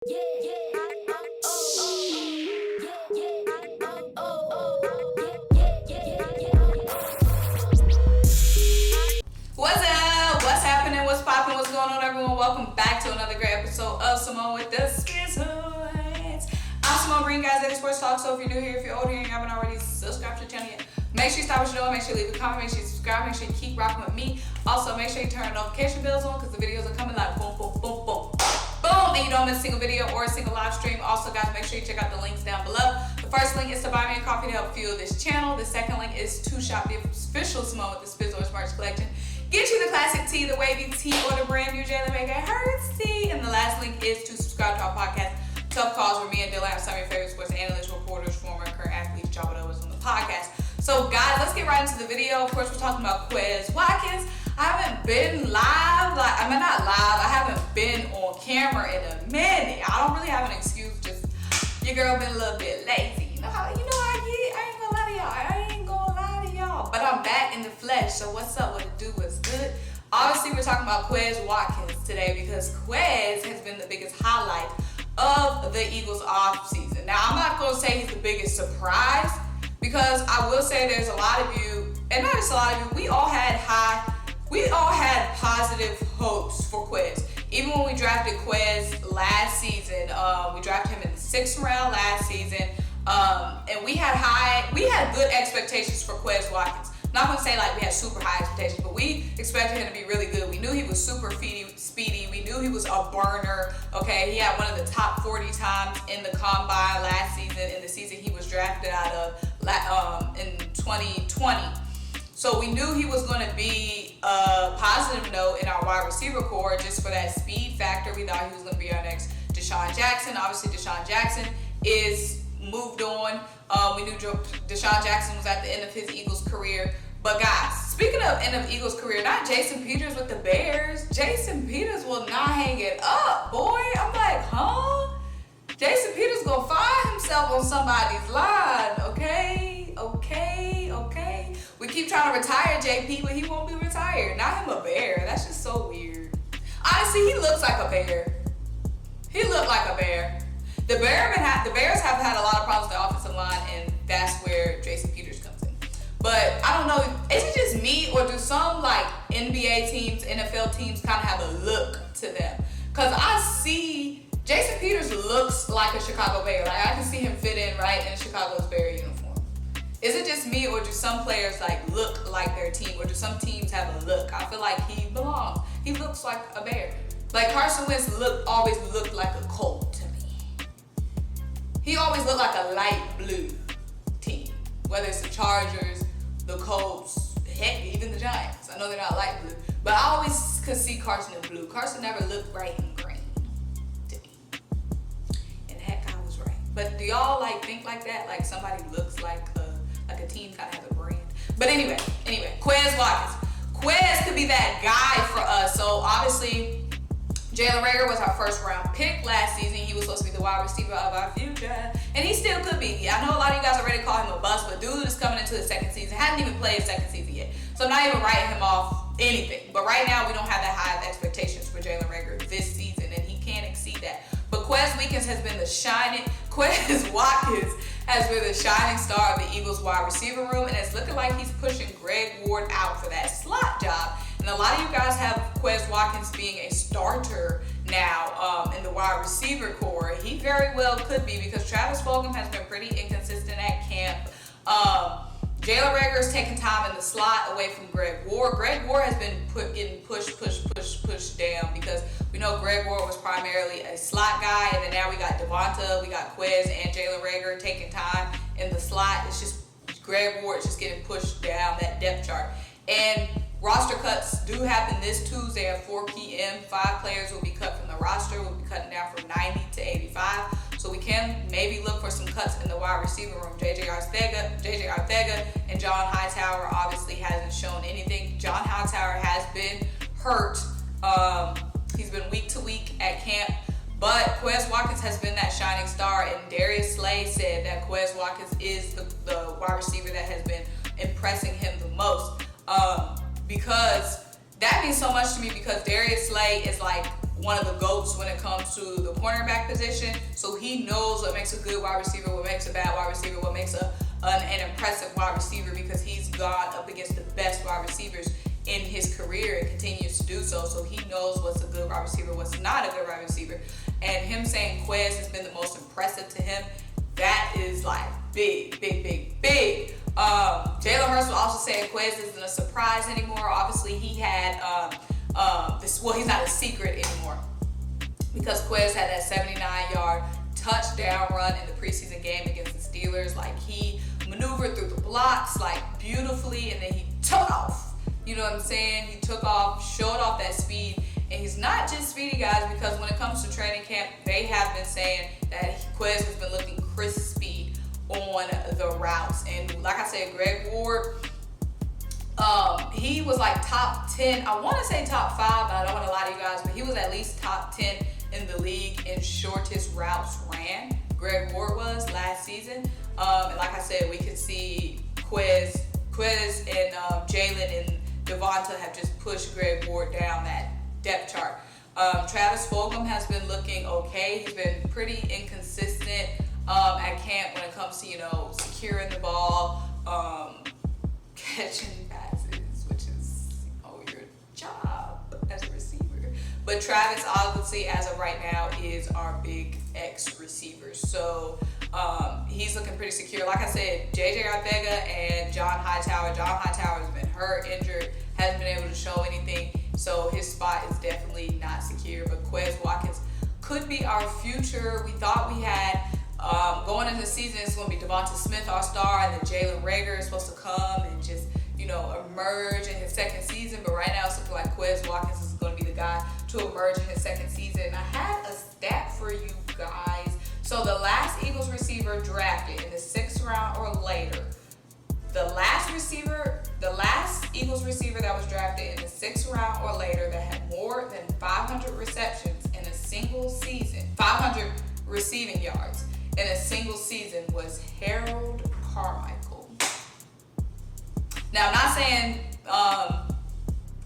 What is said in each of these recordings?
What's up? What's happening? What's popping? What's going on, everyone? Welcome back to another great episode of Symone with the Sports. I'm Symone, bringing guys daily sports talk. So if you're new here, if you're old here and you haven't already subscribed to the channel yet, make sure you stop what you're doing. Make sure you leave a comment. Make sure you subscribe. Make sure you keep rocking with me. Also, make sure you turn notification bells on because the videos are coming like boom, boom, boom, boom. Boom, and you don't miss a single video or a single live stream. Also, guys, make sure you check out the links down below. The first link is to buy me a coffee to help fuel this channel. The second link is to shop the official Symone with the Sports merch collection. Get you the classic tee, the wavy tee, or the brand new JALEN ERTZ tee. And the last link is to subscribe to our podcast, Tough Calls, where me and Dylan have some of your favorite sports analysts, reporters, former and current athletes, drop it over on the podcast. So, guys, let's get right into the video. Of course, we're talking about Quez Watkins. I haven't been live, I haven't been on camera in a minute. I don't really have an excuse, just your girl been a little bit lazy. You know how I get? I ain't gonna lie to y'all. But I'm back in the flesh, so what's up? What it do? What's good? Obviously, we're talking about Quez Watkins today because Quez has been the biggest highlight of the Eagles off season. Now, I'm not gonna say he's the biggest surprise because I will say there's a lot of you, and not just a lot of you, we all had positive hopes for Quez. Even when we drafted Quez last season, we drafted him in the 6th round last season, and we had good expectations for Quez Watkins. Not gonna say like we had super high expectations, but we expected him to be really good. We knew he was super speedy. We knew he was a burner. Okay, he had one of the top 40 times in the combine last season, in the season he was drafted out of in 2020. So we knew he was going to be a positive note in our wide receiver core just for that speed factor. We thought he was going to be our next DESHAUN Jackson. Obviously, DESHAUN Jackson is moved on. We knew DESHAUN Jackson was at the end of his Eagles career. But guys, speaking of end of Eagles career, not Jason Peters with the Bears. Jason Peters will not hang it up, boy. I'm like, huh? Jason Peters gonna find himself on somebody's line, okay? We keep trying to retire JP, but he won't be retired. Not him a Bear. That's just so weird. Honestly, he looks like a bear. He looked like a bear. The Bears have had a lot of problems with the offensive line, and that's where Jason Peters comes in. But I don't know, is it just me, or do some like NBA teams, NFL teams kind of have a look to them? Because I see Jason Peters looks like a Chicago Bear. Like I can see him fit in right in Chicago's Bear uniform. Is it just me, or do some players like look like their team, or do some teams have a look? I feel like he belongs. He looks like a Bear. Like Carson Wentz always looked like a Colt to me. He always looked like a light blue team, whether it's the Chargers, the Colts, heck, even the Giants. I know they're not light blue, but I always could see Carson in blue. Carson never looked bright and green to me. And heck, I was right. But do y'all like think like that? Like somebody looks like a team kind of has a brand. But anyway, Quez Watkins. Quez could be that guy for us. So obviously, Jalen Reagor was our 1st round pick last season. He was supposed to be the wide receiver of our future, and he still could be. I know a lot of you guys already call him a bust, but dude is coming into his 2nd season. Hadn't even played his 2nd season yet, so I'm not even writing him off anything. But right now, we don't have that high of expectations for Jalen Reagor this season, and he can't exceed that. But Quez Watkins has been the shining star of the Eagles wide receiver room, and it's looking like he's pushing Greg Ward out for that slot job. And a lot of you guys have Quez Watkins being a starter now in the wide receiver core. He very well could be because Travis Folgham has been pretty inconsistent at camp. Jalen Reagor is taking time in the slot away from Greg Ward. Greg Ward has been getting pushed down because we know Greg Ward was primarily a slot guy, and then now we got DEVONTA, we got Quez and Jalen Reagor taking time in the slot. It's just Greg Ward is just getting pushed down that depth chart. And roster cuts do happen this Tuesday at 4 p.m. 5 players will be cut from the roster. We'll be cutting down from 90 to 85. So we can maybe look for some cuts in the wide receiver room. JJ Arthega and John Hightower obviously hasn't shown anything. John Hightower has been hurt. He's been week to week at camp. But Quez Watkins has been that shining star, and Darius Slay said that Quez Watkins is the wide receiver that has been impressing him the most. Because that means so much to me, because Darius Slay is like one of the GOATs when it comes to the cornerback position. So he knows what makes a good wide receiver, what makes a bad wide receiver, what makes an impressive wide receiver, because he's gone up against the best wide receivers in his career and continues to do so. So he knows what's a good wide receiver, what's not a good wide receiver. And him saying Quez has been the most impressive to him, that is like big. Jalen Hurts will also say Quez isn't a surprise anymore. Obviously, he had he's not a secret anymore, because Quez had that 79-yard touchdown run in the preseason game against the Steelers. Like, he maneuvered through the blocks like beautifully, and then he took off. You know what I'm saying? He took off, showed off that speed. And he's not just speedy, guys, because when it comes to training camp, they have been saying that Quez has been looking crispy on the routes. And like I said, Greg Ward, he was like top 10. I want to say top 5, but I don't want to lie to you guys, but he was at least top 10 in the league in shortest routes ran. Greg Ward was last season. And like I said, we could see Quez and Jalen and DEVONTA have just pushed Greg Ward down that depth chart. Travis Folgham has been looking okay. He's been pretty inconsistent at camp when it comes to, securing the ball, catching passes, which is, your job as a receiver. But Travis, obviously, as of right now, is our big X receiver. So he's looking pretty secure. Like I said, JJ Arthega and John Hightower. John Hightower has been hurt, injured, hasn't been able to show anything. So his spot is definitely not secure. But Quez Watkins could be our future. We thought we had, going into the season, it's going to be Devonta Smith, our star, and then Jalen Reagor is supposed to come and just, emerge in his second season. But right now it's looking like Quez Watkins is going to be the guy to emerge in his second season. And I had a stat for you guys. So the last Eagles receiver drafted in the 6th round or later, the last Eagles receiver that was drafted in the 6th round or later that had more than 500 receptions in a single season, 500 receiving yards in a single season, was Harold Carmichael. Now, I'm not saying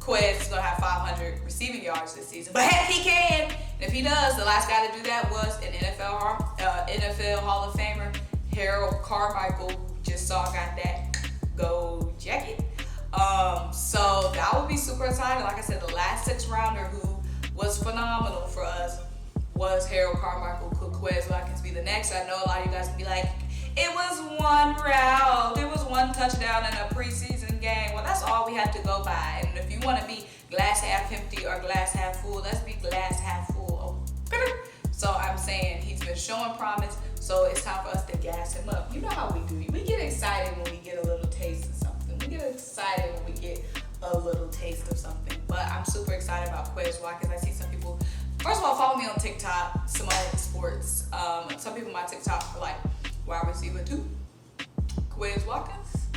Quez is going to have 500 receiving yards this season, but heck, he can. And if he does, the last guy to do that was an NFL Hall of Famer, Harold Carmichael. Just got that go jacket. So that would be super exciting. Like I said, the last 6th rounder who was phenomenal for us was Harold Carmichael. Could Quez Watkins be the next? I know a lot of you guys can be like, it was one route, it was one touchdown in a preseason game. Well, that's all we have to go by. And if you want to be glass half empty or glass half full, let's be glass half full. Okay? So I'm saying he's been showing promise, so it's time for us to gas him up. You know how we do. We get excited when we get a little taste of something. We get excited when we get a little taste of something. But I'm super excited about Quez Watkins. I see some people, first of all, follow me on TikTok, SymoneWithTheSports. Some people on my TikTok are like, wide receiver 2, Quez Watkins.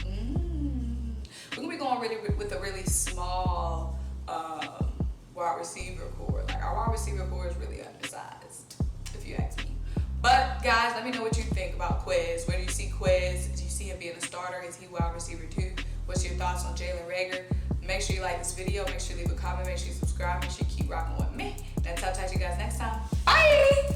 We're going to be going with a really small wide receiver core. Like, our wide receiver core is really undersized, if you ask me. But, guys, let me know what you think about Quez. Where do you see Quez? Do you see him being a starter? Is he wide receiver 2? What's your thoughts on Jalen Reagor? Make sure you like this video. Make sure you leave a comment. Make sure you subscribe. Make sure you keep rocking with me. That's how I'll talk to you guys next time. Bye!